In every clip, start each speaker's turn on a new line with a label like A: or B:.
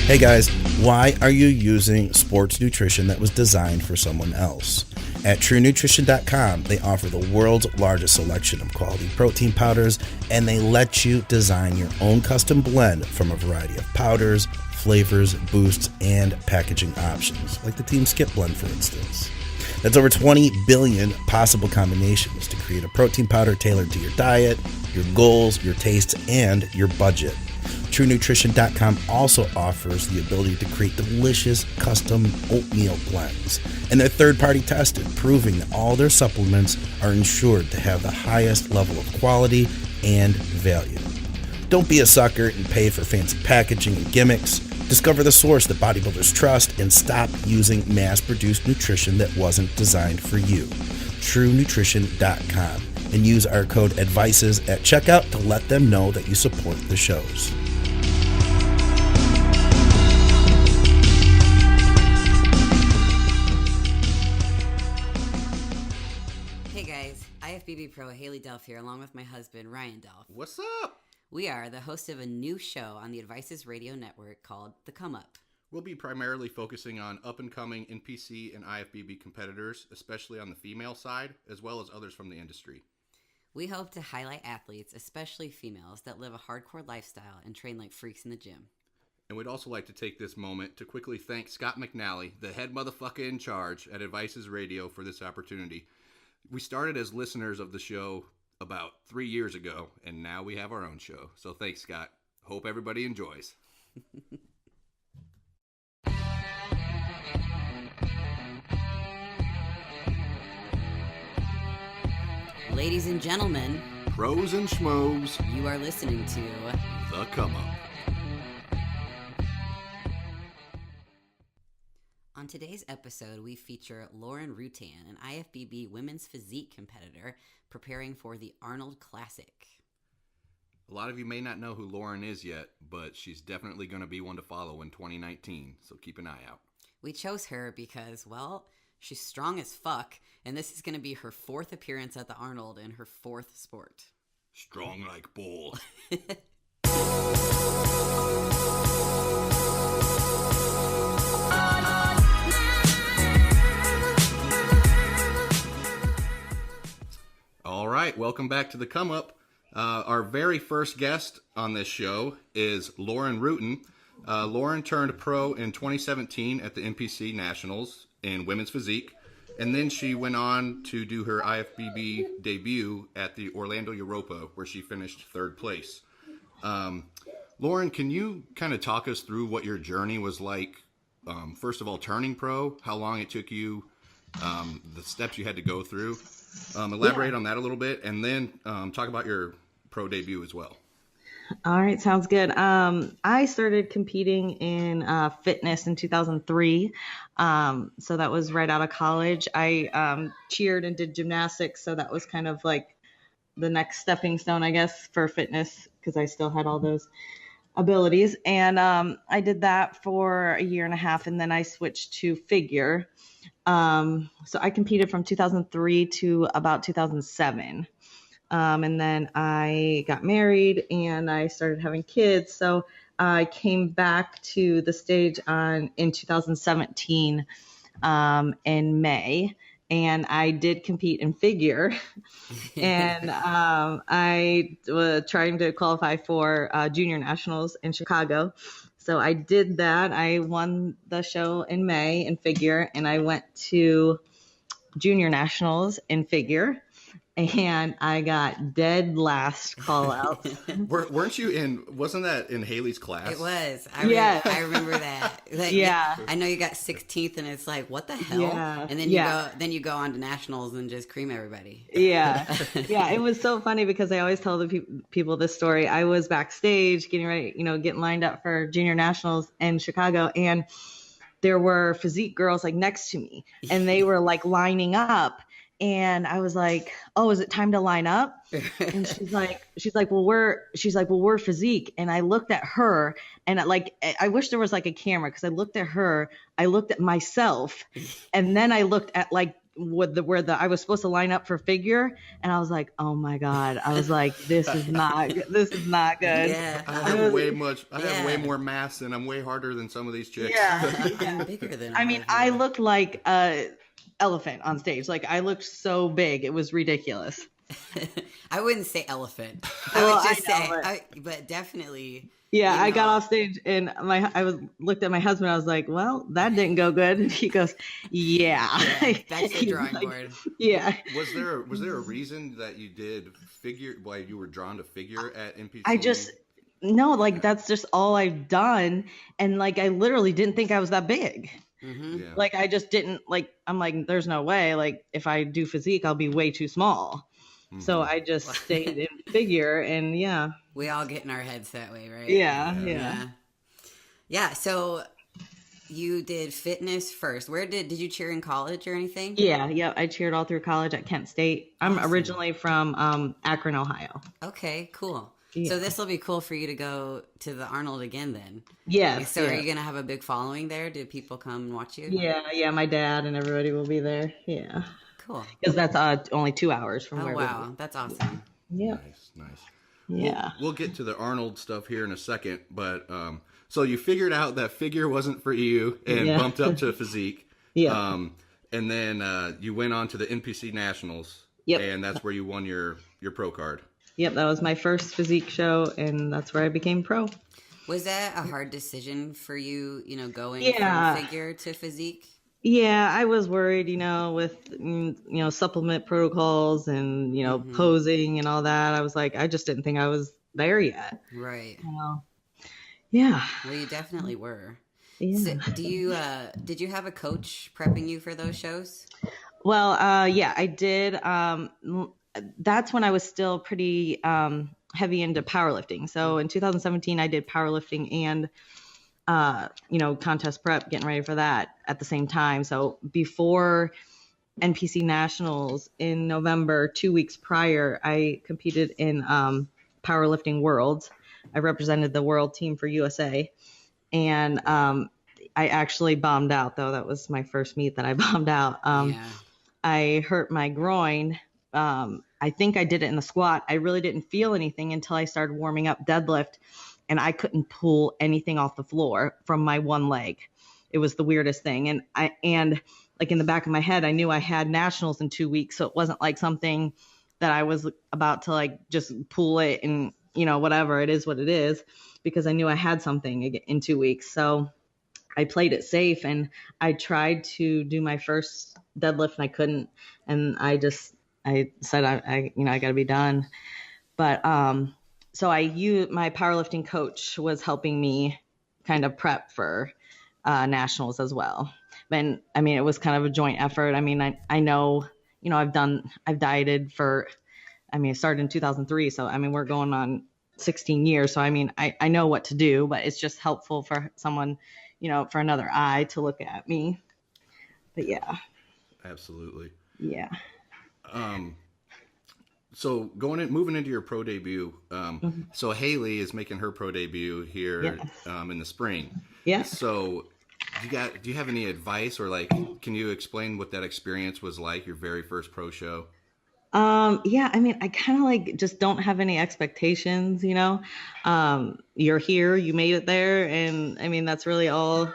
A: Hey guys, why are you using sports nutrition that was designed for someone else? At TrueNutrition.com, they offer the world's largest selection of quality protein powders, and they let you design your own custom blend from a variety of powders, flavors, boosts, and packaging options, like the Team Skip blend, for instance. That's over 20 billion possible combinations to create a protein powder tailored to your diet, your goals, your tastes, and your budget. TrueNutrition.com also offers the ability to create delicious custom oatmeal blends, and they're third-party tested, proving that all their supplements are ensured to have the highest level of quality and value. Don't be a sucker and pay for fancy packaging and gimmicks. Discover the source that bodybuilders trust and stop using mass-produced nutrition that wasn't designed for you. TrueNutrition.com, and use our code ADVICES at checkout to let them know that you support the shows.
B: IFBB Pro Hailey Delph here, along with my husband, Ryan Delph.
C: What's up?
B: We are the host of a new show on the Advices Radio Network called the ComeUp.
C: We'll be primarily focusing on up-and-coming NPC and IFBB competitors, especially on the female side, as well as others from the industry.
B: We hope to highlight athletes, especially females, that live a hardcore lifestyle and train like freaks in the gym.
C: And we'd also like to take this moment to quickly thank Scott McNally, the head motherfucker in charge at Advices Radio, for this opportunity. We started as listeners of the show about 3 years ago, and now we have our own show. So thanks, Scott. Hope everybody enjoys.
B: Ladies and gentlemen,
C: pros and schmoes,
B: you are listening to
C: The Come Up.
B: On today's episode, we feature Lauren Rutan, an IFBB women's physique competitor preparing for the Arnold Classic.
C: A lot of you may not know who Lauren is yet, but she's definitely going to be one to follow in 2019, so keep an eye out.
B: We chose her because, well, she's strong as fuck, and this is going to be her fourth appearance at the Arnold in her fourth sport.
C: Strong like bull. All right, welcome back to the Come Up. Our very first guest on this show is Lauren Rutan. Lauren turned pro in 2017 at the NPC Nationals in women's physique, and then she went on to do her IFBB debut at the Orlando Europa, where she finished third place. Lauren, can you kind of talk us through what your journey was like? First of all, turning pro, how long it took you, the steps you had to go through. Elaborate on that a little bit, and then talk about your pro debut as well.
D: All right, sounds good. I started competing in fitness in 2003, so that was right out of college. I cheered and did gymnastics, so that was kind of like the next stepping stone, I guess, for fitness, because I still had all those abilities. And I did that for a year and a half, and then I switched to figure. So I competed from 2003 to about 2007. And then I got married and I started having kids. So I came back to the stage in 2017, in May, and I did compete in figure. And I was trying to qualify for junior nationals in Chicago. So I did that. I won the show in May in figure, and I went to junior nationals in figure, and I got dead last call out.
C: Weren't you wasn't that in Hailey's class?
B: It was.
D: Yes.
B: I remember that. Like,
D: yeah.
B: I know you got 16th, and it's like, what the hell?
D: Yeah.
B: And then you go on to nationals and just cream everybody.
D: Yeah. Yeah. It was so funny because I always tell the people this story. I was backstage getting ready, getting lined up for junior nationals in Chicago, and there were physique girls like next to me, and they were like lining up. And I was like, "Oh, is it time to line up?" And she's like, "Well, we're physique." And I looked at her, and I wish there was like a camera, because I looked at her, I looked at myself, and then I looked at like I was supposed to line up for figure, and I was like, oh my God. I was like, this is not good.
B: Yeah.
C: I have way more mass, and I'm way harder than some of these chicks.
D: Yeah.
B: I'm bigger than
D: I mean, I looked like a elephant on stage. Like, I looked so big. It was ridiculous.
B: I wouldn't say elephant.
D: Well,
B: I would just
D: I know,
B: but definitely.
D: Yeah,
B: you
D: I got
B: know.
D: off stage and looked at my husband. I was like, "Well, that didn't go good." And he goes, "Yeah,
B: Back to the
D: He's
B: drawing
D: like,
B: board.
D: Yeah."
C: Was there a reason that you did figure? Why you were drawn to figure at NPC?
D: I just no, like that's just all I've done, and like I literally didn't think I was that big.
B: Mm-hmm.
C: Yeah.
D: Like I just didn't like. I'm like, there's no way. Like if I do physique, I'll be way too small. So I just stayed in figure, and yeah.
B: We all get in our heads that way, right?
D: Yeah.
B: So you did fitness first. Where did you cheer in college or anything?
D: Yeah. I cheered all through college at Kent State. I'm originally from Akron, Ohio.
B: Okay, cool.
D: Yeah.
B: So this will be cool for you to go to the Arnold again then.
D: Yes.
B: So are you going to have a big following there? Do people come and watch you?
D: Yeah. My dad and everybody will be there. Yeah.
B: Cool.
D: Because that's only 2 hours from
B: Oh,
D: where
B: wow. That's awesome.
D: Yeah.
C: Nice.
D: Yeah.
C: We'll get to the Arnold stuff here in a second, but so you figured out that figure wasn't for you and bumped up to physique.
D: Yeah.
C: And then you went on to the NPC Nationals.
D: Yep.
C: And that's where you won your pro card.
D: Yep. That was my first physique show, and that's where I became pro.
B: Was that a hard decision for you, going
D: Yeah.
B: from figure to physique?
D: Yeah, I was worried, with, supplement protocols and, posing and all that. I was like, I just didn't think I was there yet.
B: Right.
D: Yeah.
B: Well, you definitely were.
D: Yeah.
B: So did you have a coach prepping you for those shows?
D: Well, yeah, I did. That's when I was still pretty heavy into powerlifting. So in 2017, I did powerlifting and contest prep, getting ready for that at the same time. So before NPC Nationals in November, 2 weeks prior, I competed in powerlifting worlds. I represented the world team for USA, and I actually bombed out, though. That was my first meet that I bombed out. I hurt my groin. I think I did it in the squat. I really didn't feel anything until I started warming up deadlift. And I couldn't pull anything off the floor from my one leg. It was the weirdest thing. And like in the back of my head, I knew I had nationals in 2 weeks. So it wasn't like something that I was about to like just pull it and, whatever, it is what it is, because I knew I had something in 2 weeks. So I played it safe, and I tried to do my first deadlift and I couldn't. And I said, I got to be done. But, so my powerlifting coach was helping me kind of prep for nationals as well. And I mean, it was kind of a joint effort. I mean, I know, I've dieted for, I started in 2003. So, we're going on 16 years. So, I know what to do, but it's just helpful for someone, for another eye to look at me. But yeah.
C: Absolutely.
D: Yeah.
C: So moving into your pro debut, so Hailey is making her pro debut here in the spring.
D: Yeah.
C: So do you have any advice, or can you explain what that experience was like, your very first pro show?
D: Yeah, I kind of just don't have any expectations, you're here, you made it there. And that's really all,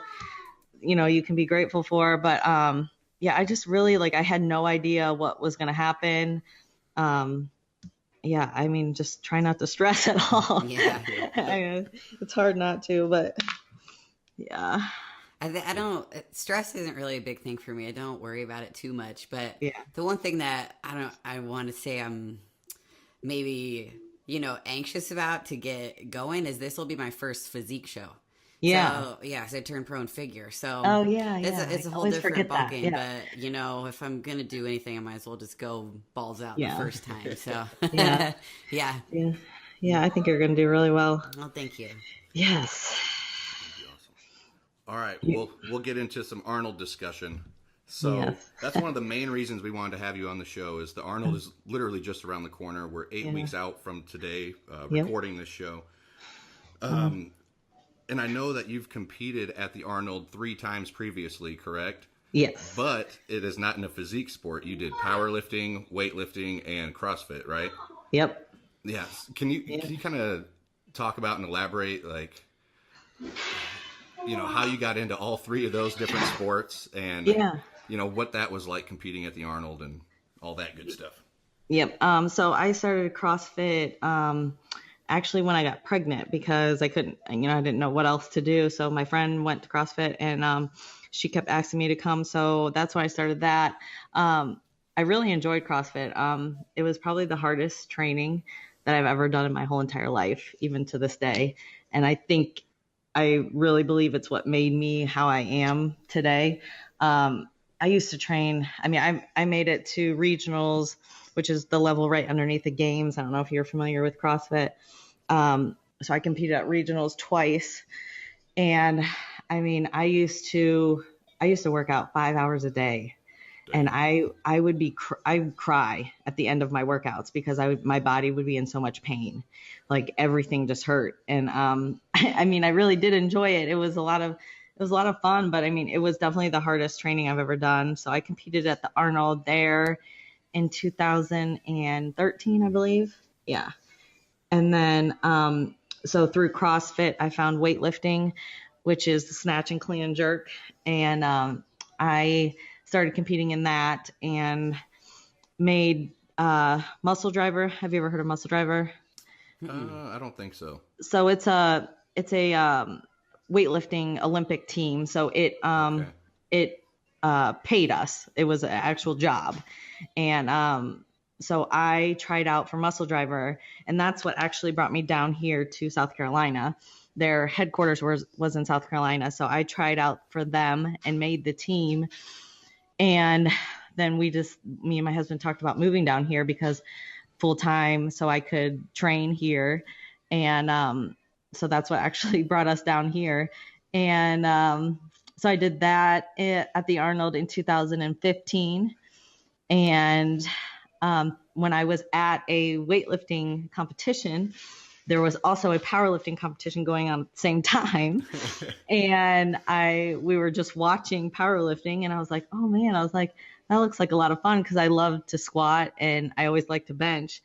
D: you can be grateful for. But, yeah, I just really I had no idea what was going to happen. Yeah, just try not to stress at all.
B: Yeah.
D: It's hard not to, but yeah.
B: I don't, stress isn't really a big thing for me. I don't worry about it too much, but
D: Yeah.
B: the one thing that I want to say I'm maybe, anxious about to get going is this will be my first physique show.
D: Yeah.
B: So, so I turned pro in figure. So
D: Oh yeah.
B: it's a
D: I
B: whole
D: always
B: different
D: forget that.
B: ballgame.
D: Yeah.
B: But if I'm gonna do anything, I might as well just go balls out
D: Yeah.
B: the first time. So
D: Yeah.
B: yeah.
D: Yeah, I think you're going to do really well.
B: Well, thank you.
D: Yes.
C: All right, we'll get into some Arnold discussion. So
D: Yes.
C: that's one of the main reasons we wanted to have you on the show is the Arnold is literally just around the corner. We're 8 weeks out from today recording this show. And I know that you've competed at the Arnold 3 times previously, correct?
D: Yes.
C: But it is not in a physique sport. You did powerlifting, weightlifting, and CrossFit, right?
D: Yep.
C: Yes. Can you kind of talk about and elaborate, like, how you got into all three of those different sports, and what that was like competing at the Arnold and all that good stuff?
D: Yep. So I started CrossFit actually when I got pregnant because I couldn't, I didn't know what else to do. So my friend went to CrossFit and she kept asking me to come. So that's when I started that. I really enjoyed CrossFit. It was probably the hardest training that I've ever done in my whole entire life, even to this day. And I really believe it's what made me how I am today. I used to train. I mean, I made it to regionals, which is the level right underneath the games. I don't know if you're familiar with CrossFit. So I competed at regionals twice. And I mean, I used to work out 5 hours a day. And I would cry at the end of my workouts because my body would be in so much pain, like everything just hurt. And I mean, I really did enjoy it. It was a lot of fun, but I mean, it was definitely the hardest training I've ever done. So I competed at the Arnold there in 2013, I believe. Yeah. And then so through CrossFit, I found weightlifting, which is the snatch and clean and jerk, and I started competing in that and made Muscle Driver. Have you ever heard of Muscle Driver?
C: I don't think so.
D: So it's a weightlifting Olympic team. So it paid us. It was an actual job, and so I tried out for Muscle Driver, and that's what actually brought me down here to South Carolina. Their headquarters was in South Carolina, so I tried out for them and made the team. And then me and my husband talked about moving down here because full time, so I could train here. And so that's what actually brought us down here. And so I did that at the Arnold in 2015. And when I was at a weightlifting competition, there was also a powerlifting competition going on at the same time. And we were just watching powerlifting, and I was like, oh man, that looks like a lot of fun because I love to squat and I always like to bench.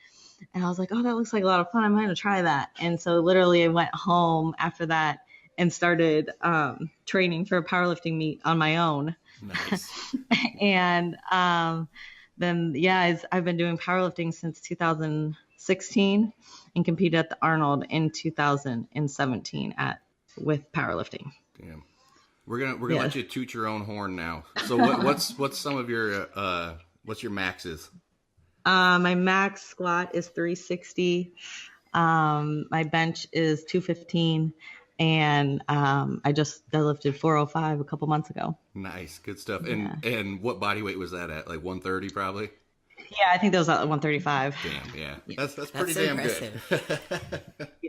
D: And I was like, oh, that looks like a lot of fun. I'm going to try that. And so literally I went home after that and started training for a powerlifting meet on my own.
C: Nice.
D: And then, I've been doing powerlifting since 2016 and competed at the Arnold in 2017 with powerlifting.
C: Damn. We're gonna let you toot your own horn now. So what's some of your what's your maxes?
D: My max squat is 360. My bench is 215, and I just deadlifted 405 a couple months ago.
C: Nice, good stuff. And what body weight was that at? Like 130 probably?
D: Yeah, I think that was at 135.
C: Damn, yeah. That's pretty damn
B: impressive.
C: Good.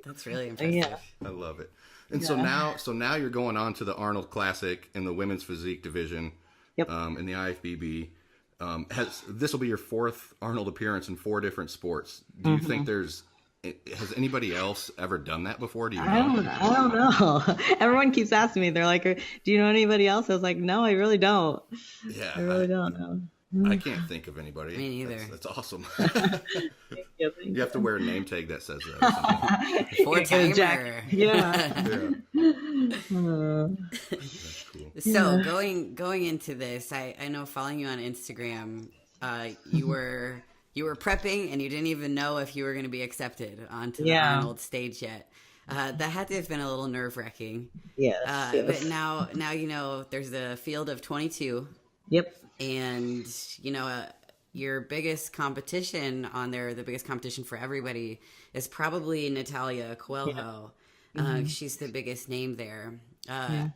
B: That's really impressive.
D: Yeah.
C: I love it. And so now you're going on to the Arnold Classic in the women's physique division.
D: Yep.
C: In the IFBB. This will be your fourth Arnold appearance in 4 different sports. Do you think has anybody else ever done that before? Do you know?
D: I don't know. Everyone keeps asking me. They're like, do you know anybody else? I was like, no, I really don't.
C: Yeah.
D: I really don't know.
C: I can't think of anybody.
B: Me neither.
C: That's awesome.
D: Thank you.
C: You have to wear a name tag that says that. Or something.
B: 4-timer.
D: Yeah.
C: That's cool.
B: So going into this, I know following you on Instagram, you were prepping and you didn't even know if you were going to be accepted onto the Arnold stage yet. That had to have been a little nerve-wracking.
D: Yes.
B: But now there's a field of 22.
D: Yep.
B: And your biggest competition on there, the biggest competition for everybody, is probably Natalia Coelho. She's the biggest name there. How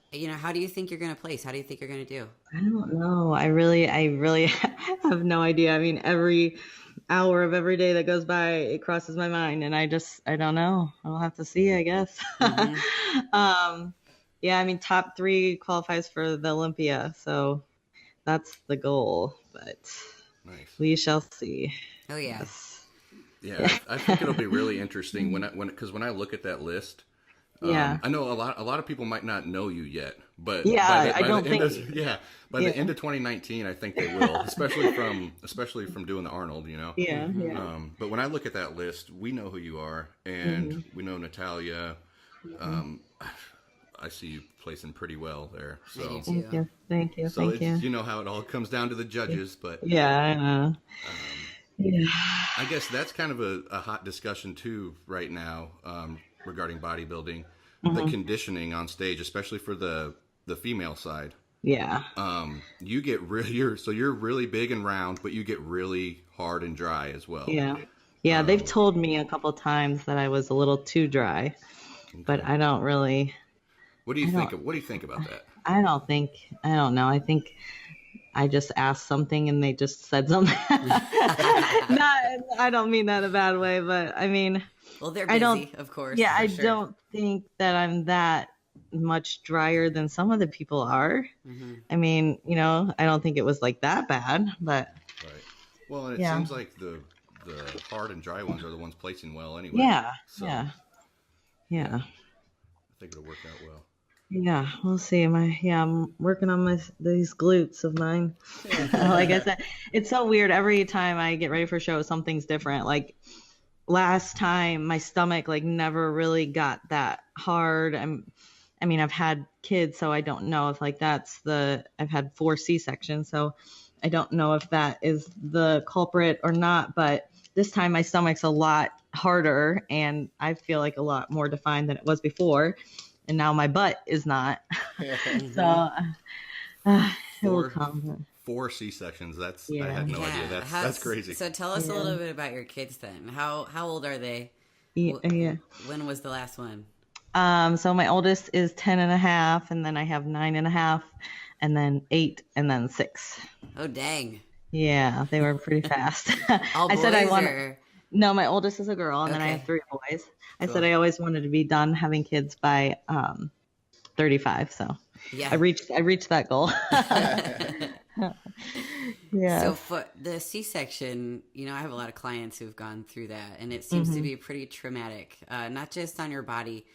B: do you think you're going to place? How do you think you're going to do?
D: I don't know. I really have no idea. I mean, every hour of every day that goes by, it crosses my mind, and I don't know. I'll have to see, I guess. I mean, top 3 qualifies for the Olympia, so that's the goal, but
C: nice.
D: We shall see.
B: Oh yeah.
C: Yeah, I think it'll be really interesting because when I look at that list,
D: Yeah.
C: I know a lot of people might not know you yet, but
D: Yeah,
C: by
D: I
C: the
D: don't
C: end
D: think.
C: the end of 2019, I think they will, especially from doing the Arnold, you know.
D: Yeah, yeah.
C: But when I look at that list, we know who you are, and we know Natalia. I see you placing pretty well there. So
B: I do
D: Thank
B: too.
D: you. Thank you.
C: so
D: Thank
C: it's,
D: you.
C: you know how it all comes down to the judges, but
D: Yeah, I know. Yeah.
C: I guess that's kind of a hot discussion too right now, regarding bodybuilding, the conditioning on stage, especially for the female side.
D: Yeah.
C: You get you're really big and round, but you get really hard and dry as well.
D: Yeah. Yeah, they've told me a couple times that I was a little too dry, but I don't really.
C: What do you think about that?
D: I don't know. I think I just asked something and they just said something. I don't mean that in a bad way, but I mean,
B: Well, they're
D: I
B: busy,
D: don't.
B: of course.
D: Yeah,
B: for
D: I
B: sure.
D: don't think that I'm that much drier than some of the people are. I mean, I don't think it was like that bad, but
C: Right. Well, and it
D: Yeah.
C: seems like the hard and dry ones are the ones placing well anyway.
D: yeah,
C: So
D: yeah, yeah.
C: I think it'll work out well.
D: Yeah, we'll see. I'm working on these glutes of mine. Like I said, it's so weird. Every time I get ready for a show, something's different. Like last time, my stomach like never really got that hard. I mean, I've had kids, so I don't know if like I've had 4 C-sections, so I don't know if that is the culprit or not. But this time, my stomach's a lot harder, and I feel like a lot more defined than it was before. And now my butt is not. So it will come.
C: 4 C-sections. I
D: Yeah.
C: had no idea. That's crazy.
B: So tell us a little bit about your kids then. How old are they?
D: Yeah.
B: When was the last one?
D: So my oldest is 10 and a half, and then I have 9 and a half, and then 8, and then 6.
B: Oh, dang.
D: Yeah, they were pretty fast.
B: All
D: I
B: boys
D: said I want.
B: or...
D: No, my oldest is a girl, and then I
B: Okay.
D: have 3 boys. I
B: Cool.
D: said I always wanted to be done having kids by 35. So
B: Yeah.
D: I reached that goal. Yeah.
B: So for the C-section, I have a lot of clients who've gone through that, and it seems to be pretty traumatic, not just on your body,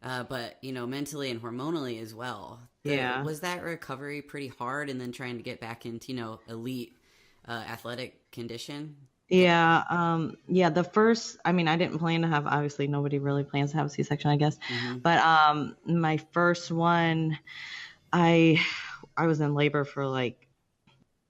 B: but, mentally and hormonally as well.
D: Yeah.
B: Was that recovery pretty hard, and then trying to get back into, elite athletic condition?
D: Yeah. Yeah. The first, I mean, I didn't plan to have, obviously nobody really plans to have a C-section, I guess. But my first one, I was in labor for like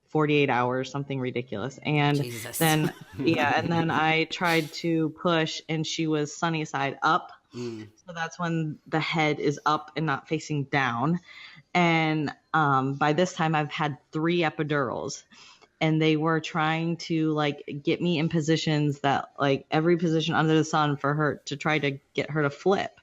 D: 48 hours, something ridiculous. And
B: Jesus.
D: then, and then I tried to push, and she was sunny side up. So that's when the head is up and not facing down. And by this time, I've had 3 epidurals. And they were trying to like get me in positions that like every position under the sun for her to try to get her to flip,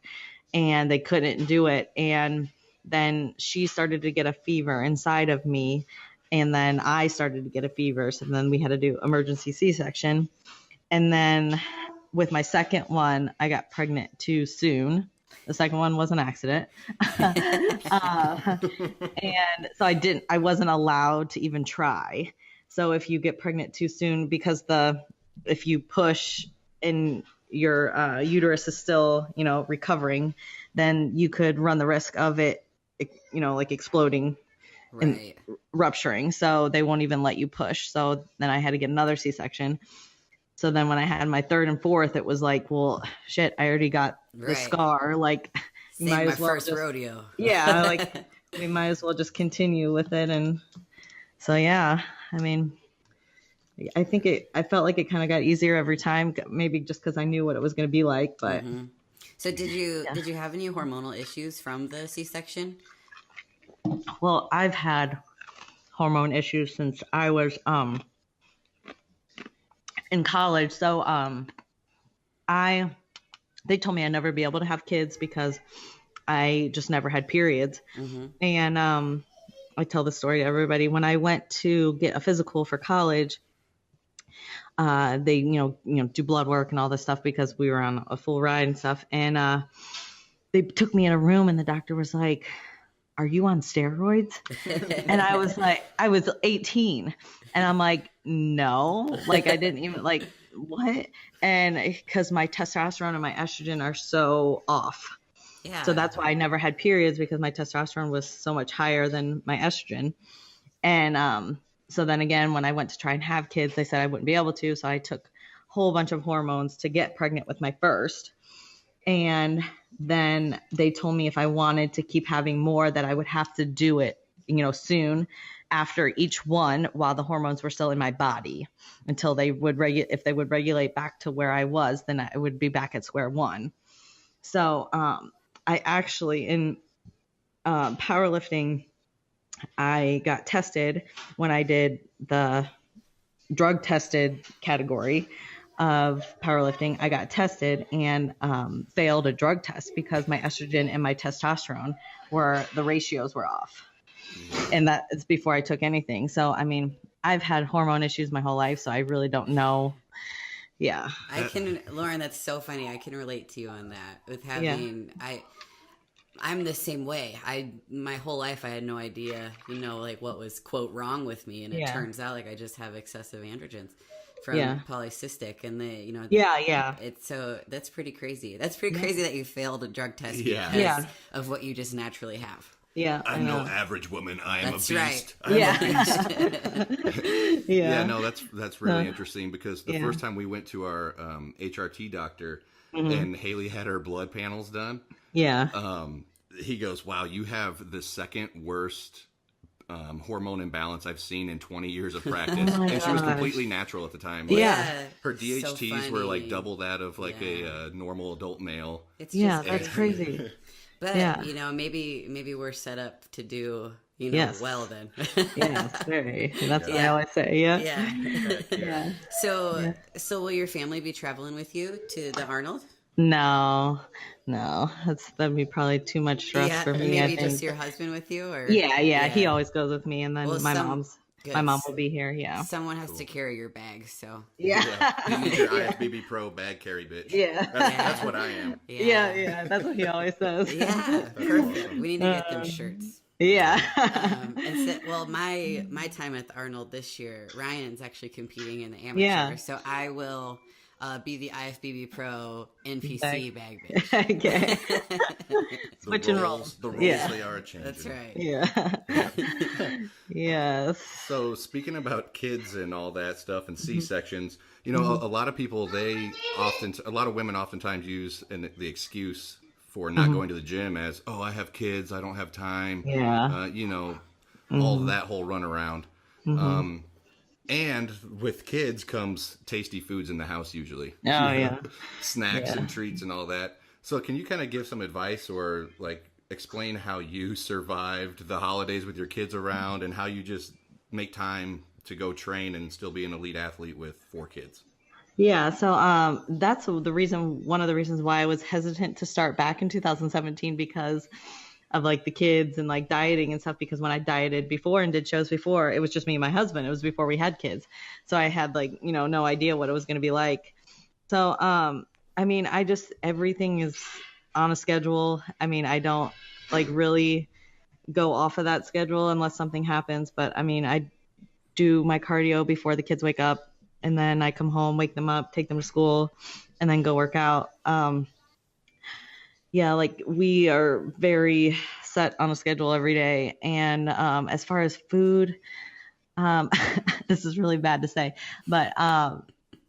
D: and they couldn't do it. And then she started to get a fever inside of me, and then I started to get a fever. So then we had to do emergency C-section. And then with my second one, I got pregnant too soon. The second one was an accident. And so I wasn't allowed to even try. So if you get pregnant too soon, because if you push and your uterus is still, recovering, then you could run the risk of it, like exploding and
B: Right.
D: rupturing. So they won't even let you push. So then I had to get another C-section. So then when I had my 3rd and 4th, it was like, well, shit, I already got the
B: Right.
D: scar. Like, you
B: Same
D: might
B: my
D: as well
B: first
D: just,
B: rodeo.
D: yeah, like we might as well just continue with it. And so, yeah, I mean, I felt like it kind of got easier every time, maybe just because I knew what it was going to be like. But
B: So did you have any hormonal issues from the C-section?
D: well, I've had hormone issues since I was in college. So they told me I'd never be able to have kids because I just never had periods. And I tell the story to everybody. When I went to get a physical for college, they, do blood work and all this stuff because we were on a full ride and stuff. And they took me in a room, and the doctor was like, "Are you on steroids?" And I was like, I was 18, and I'm like, no, like I didn't even like, what? And because my testosterone and my estrogen are so off.
B: Yeah.
D: So that's why I never had periods, because my testosterone was so much higher than my estrogen. And so then again, when I went to try and have kids, they said I wouldn't be able to. So I took a whole bunch of hormones to get pregnant with my first. And then they told me if I wanted to keep having more, that I would have to do it, soon after each one, while the hormones were still in my body, until they would if they would regulate back to where I was, then I would be back at square one. So I actually, in powerlifting, I got tested when I did the drug tested category of powerlifting. I got tested and failed a drug test because my estrogen and my testosterone the ratios were off. And that is before I took anything. So, I mean, I've had hormone issues my whole life, so I really don't know. Yeah.
B: Lauren, that's so funny. I can relate to you on that with having, I'm the same way. My whole life I had no idea, like what was quote wrong with me. And it turns out like I just have excessive androgens from polycystic, and it's that's pretty crazy. That's pretty crazy that you failed a drug test because of what you just naturally have.
D: Yeah,
C: I'm no average woman. I am
B: that's
C: a
B: right.
C: beast. I'm a beast.
D: Yeah,
C: no, that's really interesting, because the first time we went to our HRT doctor and Hailey had her blood panels done.
D: Yeah.
C: He goes, "Wow, you have the second worst hormone imbalance I've seen in 20 years of practice." And she was completely natural at the time. Like, her DHTs
B: so
C: were like double that of like a normal adult male.
B: It's
D: that's crazy.
B: But maybe we're set up to do well then.
D: Yes, very. That's what I always say.
B: Yeah. So will your family be traveling with you to the Arnold?
D: No, that'd be probably too much stress for me.
B: Maybe just your husband with you, or
D: he always goes with me, and then my mom will be here. Yeah,
B: someone has to carry your bag, so
C: You need your IFBB Pro bag carry bitch. That's what I am.
D: Yeah, that's what he always says.
B: Yeah, perfect. We need to get them shirts.
D: Yeah.
B: My time at the Arnold this year, Ryan's actually competing in the amateur, so I will be the IFBB Pro NPC bag bitch.
D: Okay. Switching roles.
C: The roles they are changing.
B: That's right.
D: Yeah. Yes.
C: So speaking about kids and all that stuff and C-sections, a lot of people, a lot of women oftentimes use the excuse for not going to the gym as, oh, I have kids, I don't have time.
D: Yeah.
C: All that whole runaround. And with kids comes tasty foods in the house usually.
D: Oh, yeah.
C: Snacks and treats and all that. So can you kind of give some advice or like explain how you survived the holidays with your kids around and how you just make time to go train and still be an elite athlete with 4 kids?
D: Yeah, so that's one of the reasons why I was hesitant to start back in 2017, because of like the kids and like dieting and stuff, because when I dieted before and did shows before, it was just me and my husband. It was before we had kids. So I had like, no idea what it was going to be like. So, I mean, everything is on a schedule. I mean, I don't like really go off of that schedule unless something happens. But I mean, I do my cardio before the kids wake up, and then I come home, wake them up, take them to school, and then go work out. Like we are very set on a schedule every day. And as far as food, this is really bad to say, but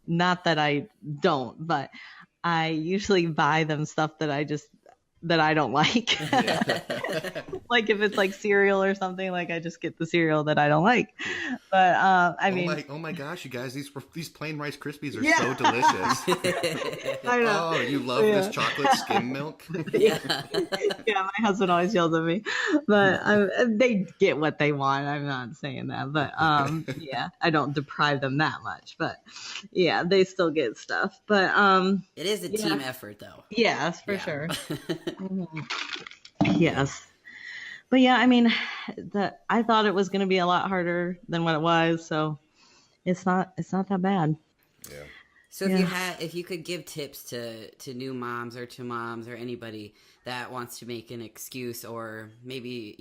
D: not that I don't, but I usually buy them stuff that I don't like. Like if it's like cereal or something, like I just get the cereal that I don't like. But
C: oh my gosh, you guys, these plain Rice Krispies are so delicious.
D: I know.
C: Oh, you love this chocolate skim milk?
D: Yeah, my husband always yells at me, but they get what they want. I'm not saying that, but I don't deprive them that much. But yeah, they still get stuff. But
B: it is a team effort, though.
D: Yes, for sure. Yes. But yeah, I mean, I thought it was going to be a lot harder than what it was, so it's not that bad.
C: Yeah.
B: So if you could give tips to new moms or to moms or anybody that wants to make an excuse or maybe,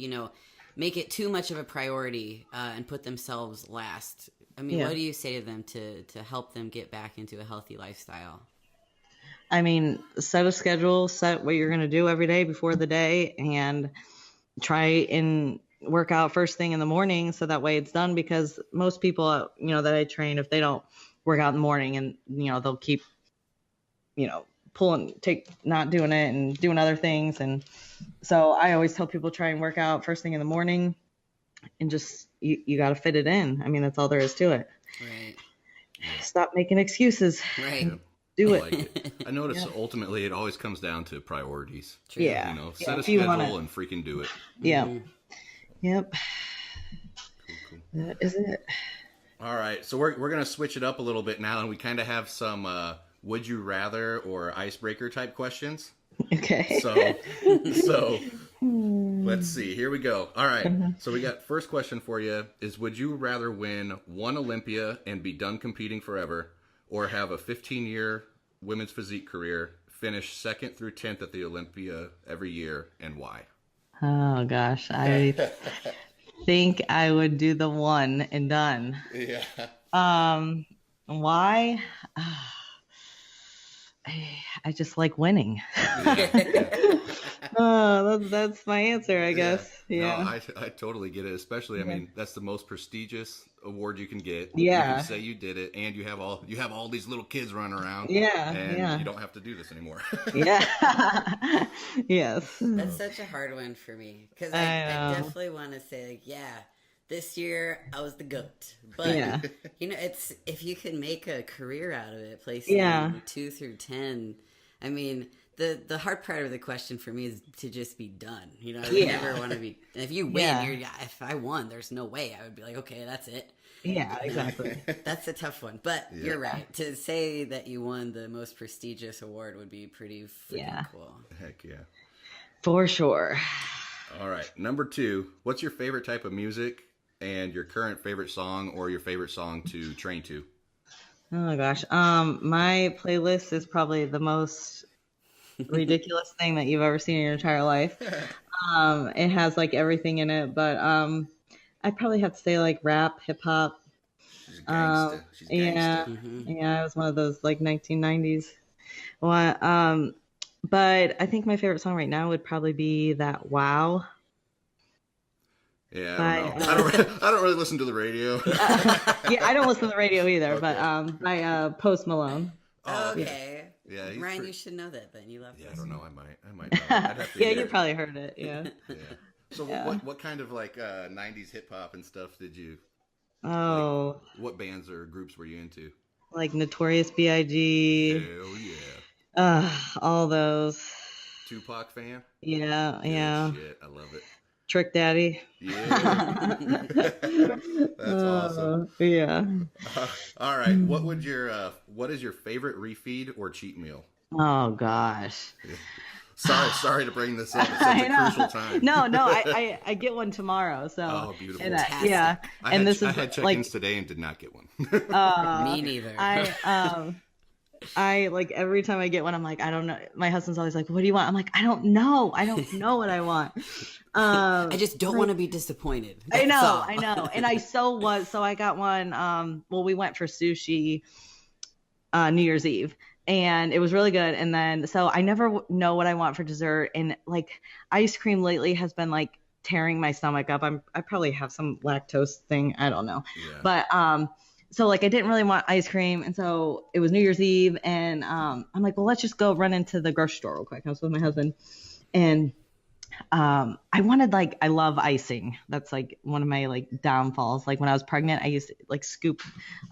B: make it too much of a priority and put themselves last. I mean, what do you say to them to help them get back into a healthy lifestyle?
D: I mean, set a schedule, set what you're going to do every day before the day, and try and work out first thing in the morning so that way it's done, because most people, that I train, if they don't work out in the morning, and, they'll keep, not doing it and doing other things. And so I always tell people try and work out first thing in the morning, and just, you got to fit it in. I mean, that's all there is to it.
B: Right.
D: Stop making excuses.
B: Right.
D: Do it.
C: Like it. I notice ultimately it always comes down to priorities.
B: True.
D: Yeah.
C: Set a schedule and freaking do it.
D: Yeah.
B: Mm-hmm.
D: Yep.
C: Cool.
D: That is it.
C: All right, so we're gonna switch it up a little bit now, and we kind of have some would you rather or icebreaker type questions.
D: Okay.
C: So let's see. Here we go. All right. So we got first question for you is: would you rather win one Olympia and be done competing forever, or have a 15-year women's physique career, finish 2nd through 10th at the Olympia every year, and why?
D: Oh gosh, I think I would do the one and done.
C: Yeah.
D: Why? I just like winning. That's my answer, I guess. Yeah.
C: No, I totally get it. Especially, I mean, that's the most prestigious award you can get.
D: Yeah.
C: You can say you did it, and you have all these little kids running around.
D: Yeah.
C: And you don't have to do this anymore.
D: Yeah. Yes.
B: That's such a hard one for me, because I definitely want to say, like, yeah, this year I was the GOAT. But, it's if you can make a career out of it, placing 2 through 10, I mean, the hard part of the question for me is to just be done. I would never want to be. If you win, if I won, there's no way I would be like, okay, that's it.
D: Yeah, exactly.
B: That's a tough one. But you're right. To say that you won the most prestigious award would be pretty freaking cool.
C: Heck yeah.
D: For sure.
C: All right. Number 2, what's your favorite type of music and your current favorite song or your favorite song to train to?
D: Oh gosh. My playlist is probably the most ridiculous thing that you've ever seen in your entire life. It has like everything in it, but I'd probably have to say like rap, hip hop.
C: She's gangsta. She's gangsta.
D: Yeah, it was one of those like 1990s one. But I think my favorite song right now would probably be that Wow.
C: Yeah, I don't know. I don't really listen to the radio.
D: I don't listen to the radio either, but by Post Malone.
B: Oh, okay.
C: Yeah,
B: Ryan, you should know that then. You love this.
C: I don't know. I might know. I'd have to
D: You probably heard it. Yeah.
C: So what kind of like 90s hip hop and stuff did you?
D: Oh.
C: Like, what bands or groups were you into?
D: Like Notorious B.I.G.
C: Hell yeah.
D: All those.
C: Tupac fan?
D: Yeah.
C: Shit, I love it.
D: Trick Daddy.
C: Yeah. That's awesome.
D: Yeah.
C: All right. What is your favorite refeed or cheat meal?
D: Oh gosh.
C: Sorry to bring this up at such a crucial time.
D: No, I get one tomorur. So.
C: Oh, beautiful.
D: And,
B: yeah.
C: I had check-ins today and did not get one.
B: Me neither.
D: I like every time I get one, I'm like, I don't know. My husband's always like, what do you want? I'm like, I don't know. I don't know what I want.
B: I just don't want to be disappointed.
D: I know. And so I got one. Well, we went for sushi New Year's Eve, and it was really good. And then, so I never know what I want for dessert. And like ice cream lately has been like tearing my stomach up. I probably have some lactose thing. I don't know. Yeah. But, so like I didn't really want ice cream, and so it was New Year's Eve, and I'm like, well, let's just go run into the grocery store real quick. I was with my husband, and I wanted I love icing. That's like one of my like downfalls. Like when I was pregnant, I used to like scoop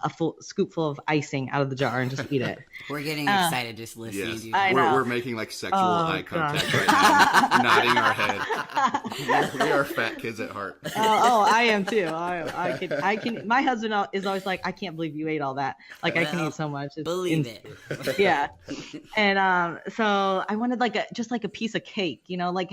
D: a full scoopful of icing out of the jar and just eat it.
B: We're getting excited just listening to you.
C: We're making like sexual eye contact right now, nodding our head. We are fat kids at heart.
D: I am too. I can. My husband is always like, I can't believe you ate all that. Like I can eat so much.
B: Believe it.
D: Yeah. And so I wanted just a piece of cake, like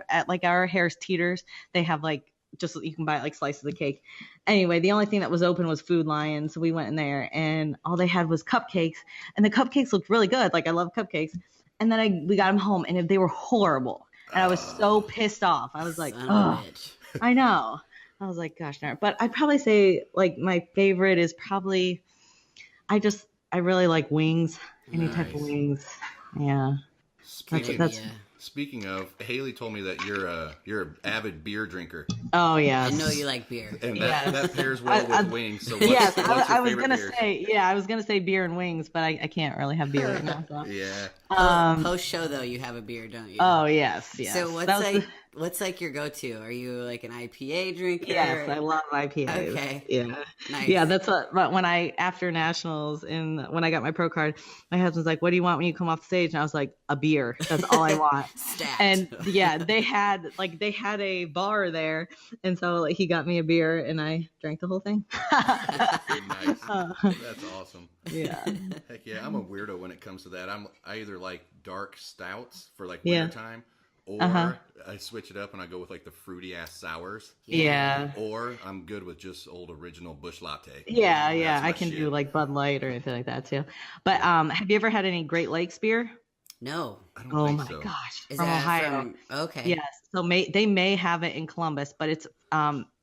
D: at like our Harris Teeters, they have like just you can buy like slices of cake. Anyway, the only thing that was open was Food Lion, so we went in there and all they had was cupcakes, and the cupcakes looked really good. Like I love cupcakes. And then we got them home and they were horrible, and I was so pissed off. I was like, oh, I know. I was like, gosh darn. But I'd probably say like my favorite is probably I really like wings, any type of wings. Yeah. That's
C: Speaking of, Hailey told me that you're an avid beer drinker.
D: Oh yeah.
B: I know you like beer.
C: And that pairs well with wings. So
D: yes,
C: what's your
D: I was
C: favorite
D: gonna
C: beer?
D: I was gonna say beer and wings, but I can't really have beer right now. So.
C: Yeah.
B: Post show though, you have a beer, don't you?
D: Oh yes.
B: So what's like your go-to? Are you like an IPA drinker?
D: Yes, I love IPAs.
B: Okay.
D: Yeah.
B: Nice.
D: Yeah, that's what. But when after nationals when I got my pro card, my husband's like, "What do you want when you come off the stage?" And I was like, "A beer. That's all I want."
B: Stat.
D: And yeah, they had a bar there, and so like, he got me a beer, and I drank the whole thing.
C: Nice. That's awesome.
D: Yeah.
C: Heck yeah, I'm a weirdo when it comes to that. I either like dark stouts for like winter time, or I switch it up and I go with like the fruity ass sours.
D: Yeah.
C: Or I'm good with just old original Busch Latte.
D: Yeah. I can do like Bud Light or anything like that too. But have you ever had any Great Lakes beer?
B: No.
C: I don't think
D: my
C: so.
D: gosh.
B: Is
D: from
B: that
D: Ohio.
B: Okay.
D: Yes. So they may have it in Columbus, but it's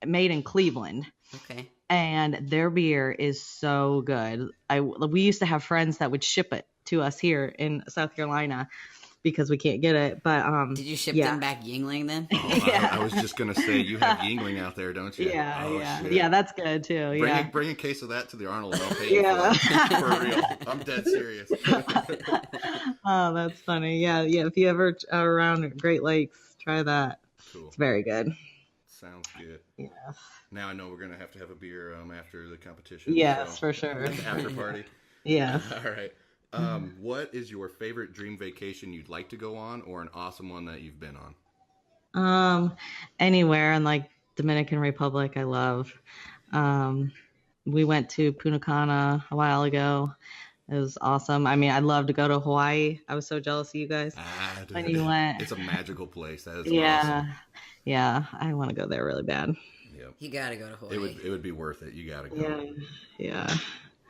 D: made in Cleveland.
B: Okay.
D: And their beer is so good. We used to have friends that would ship it to us here in South Carolina because we can't get it. But
B: did you ship them back Yingling then?
C: Oh, I was just gonna say you have Yingling out there, don't you?
D: Yeah, that's good too.
C: Bring a case of that to the Arnold. I'll pay you for real. I'm dead serious.
D: Oh, that's funny. Yeah. If you ever are around Great Lakes, try that.
C: Cool.
D: It's very good.
C: Sounds good.
D: Yeah.
C: Now I know we're gonna have to have a beer after the competition.
D: Yes, for sure.
C: At the after party.
D: Yes.
C: All right. What is your favorite dream vacation you'd like to go on, or an awesome one that you've been on?
D: Anywhere in like Dominican Republic, I love. We went to Punta Cana a while ago. It was awesome. I mean, I'd love to go to Hawaii. I was so jealous of you guys when you went.
C: It's a magical place. That is awesome.
D: Yeah. I want to go there really bad.
C: Yep.
B: You gotta go to Hawaii.
C: It would be worth it. You gotta go.
D: Yeah.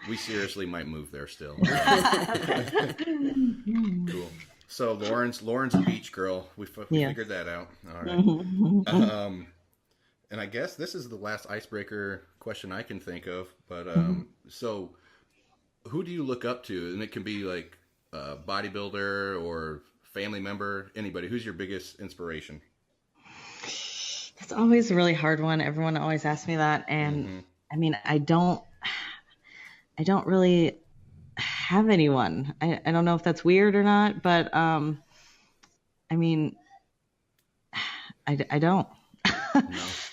C: We seriously might move there still. Cool. So Lauren's a beach girl. We figured that out. All right. And I guess this is the last icebreaker question I can think of. But so, who do you look up to? And it can be like a bodybuilder or family member, anybody. Who's your biggest inspiration?
D: It's always a really hard one. Everyone always asks me that, and I mean, I don't really have anyone. I don't know if that's weird or not, but I mean, I don't.
C: No.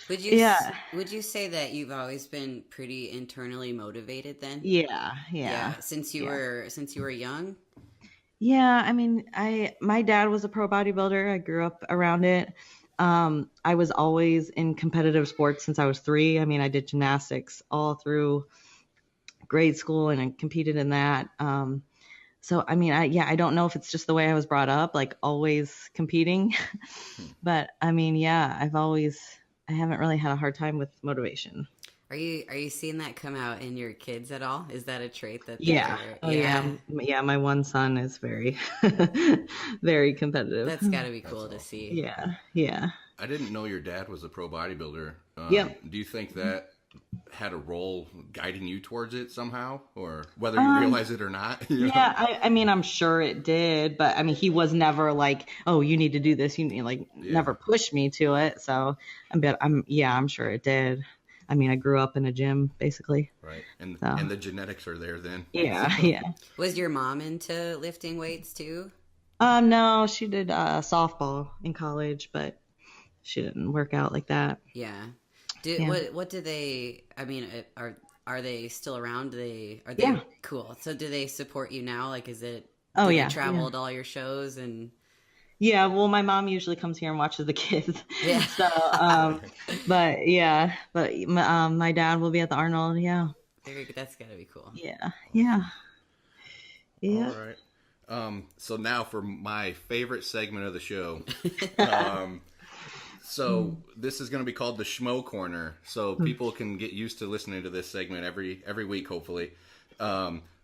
B: Would you say that you've always been pretty internally motivated then?
D: Yeah.
B: Since you were young?
D: Yeah, I mean, my dad was a pro bodybuilder. I grew up around it. I was always in competitive sports since I was 3. I mean, I did gymnastics all through grade school and I competed in that. So, I mean, I don't know if it's just the way I was brought up, like always competing, but I mean, I haven't really had a hard time with motivation.
B: Are you seeing that come out in your kids at all? Is that a trait that
D: Yeah, my one son is very very competitive.
B: That's got to be cool to see.
D: Yeah.
C: I didn't know your dad was a pro bodybuilder. Do you think that had a role guiding you towards it somehow, or whether you realize it or not?
D: I mean, I'm sure it did, but I mean, he was never like, oh, you need to do this. You need never pushed me to it. So I'm sure it did. I mean, I grew up in a gym, basically.
C: Right, and the genetics are there then.
D: Yeah.
B: Was your mom into lifting weights too?
D: No, she did softball in college, but she didn't work out like that.
B: Yeah. What do they? I mean, are they still around? Are they cool? So do they support you now? Like, is it? Do they travel to all your shows and?
D: Yeah, well, my mom usually comes here and watches the kids.
B: Yeah.
D: So, my dad will be at the Arnold. Yeah.
B: That's gotta be cool.
D: Yeah.
C: All right. So now for my favorite segment of the show. So this is going to be called the Schmo Corner. So people can get used to listening to this segment every week, hopefully.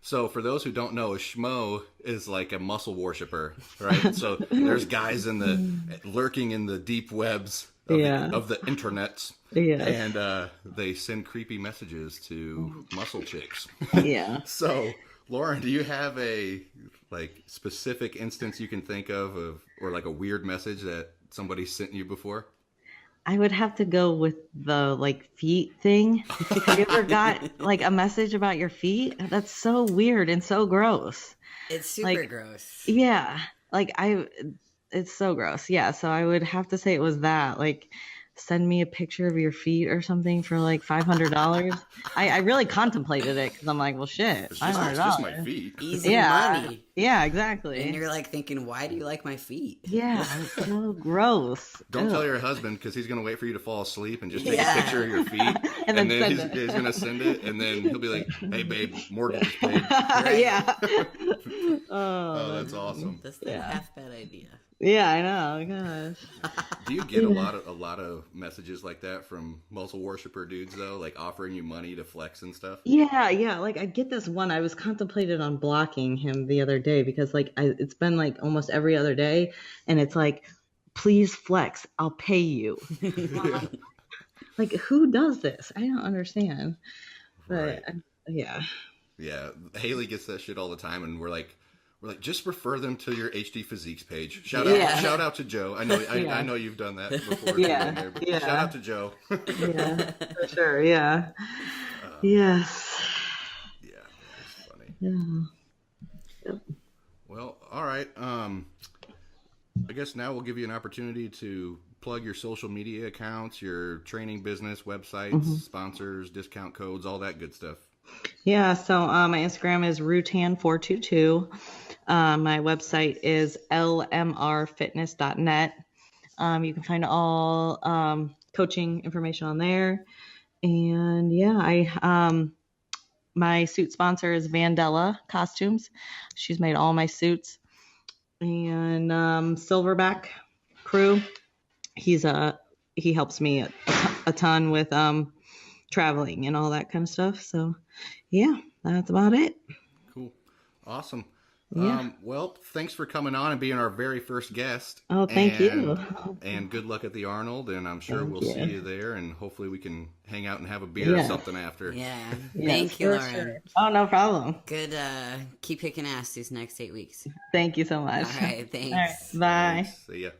C: So for those who don't know, a schmo is like a muscle worshiper, right? So there's guys lurking in the deep webs of the internets, and they send creepy messages to muscle chicks.
D: Yeah.
C: So Lauren, do you have a like specific instance you can think of or like a weird message that somebody sent you before?
D: I would have to go with the like feet thing. Have you ever got like a message about your feet? That's so weird and so gross.
B: It's super gross.
D: Yeah. It's so gross. Yeah. So I would have to say it was that. Like, send me a picture of your feet or something for like $500. I really contemplated it because I'm like, well, shit, $500.
C: It's just my feet.
B: Easy money.
D: Yeah, exactly.
B: And you're like thinking, why do you like my feet?
D: Yeah, it's so gross.
C: Don't
D: Ugh.
C: tell your husband because he's going to wait for you to fall asleep and just take a picture of your feet.
D: And then
C: he's
D: send it.
C: going to send it. And then he'll be like, hey, babe, mortgage is paid.
D: Yeah.
C: Oh, that's awesome.
B: That's the half bad idea.
D: Yeah, I know. Gosh.
C: Do you get a lot of messages like that from muscle worshiper dudes though, like offering you money to flex and stuff?
D: Yeah. Like I get this one. I was contemplated on blocking him the other day because like it's been like almost every other day, and it's like, please flex, I'll pay you. Like, who does this? I don't understand. But
C: Right.
D: Yeah.
C: Yeah, Hailey gets that shit all the time, and we're like, just refer them to your HD Physiques page. Shout out to Joe. I know you've done that before.
D: Yeah.
C: Shout out to Joe.
D: Yeah, for sure. Yeah. Yes.
C: Yeah, that's funny.
D: Yeah.
C: Well, all right. I guess now we'll give you an opportunity to plug your social media accounts, your training business, websites, sponsors, discount codes, all that good stuff.
D: Yeah. So my Instagram is Rutan422. My website is lmrfitness.net. You can find all coaching information on there. And yeah, my suit sponsor is Vandella Costumes. She's made all my suits. And Silverback Crew, he helps me a ton with traveling and all that kind of stuff. So yeah, that's about it.
C: Cool. Awesome.
D: Yeah.
C: Well, thanks for coming on and being our very first guest.
D: Oh, thank you.
C: And good luck at the Arnold, and I'm sure we'll see you there, and hopefully we can hang out and have a beer or
D: Yeah.
C: something after.
B: Yeah.
D: Yes,
B: Thank you,
D: for
B: Lauren.
D: sure. Oh, no problem.
B: Good. Keep kicking ass these next 8 weeks.
D: Thank you so much.
B: All right. Thanks.
D: All right, bye.
C: See ya.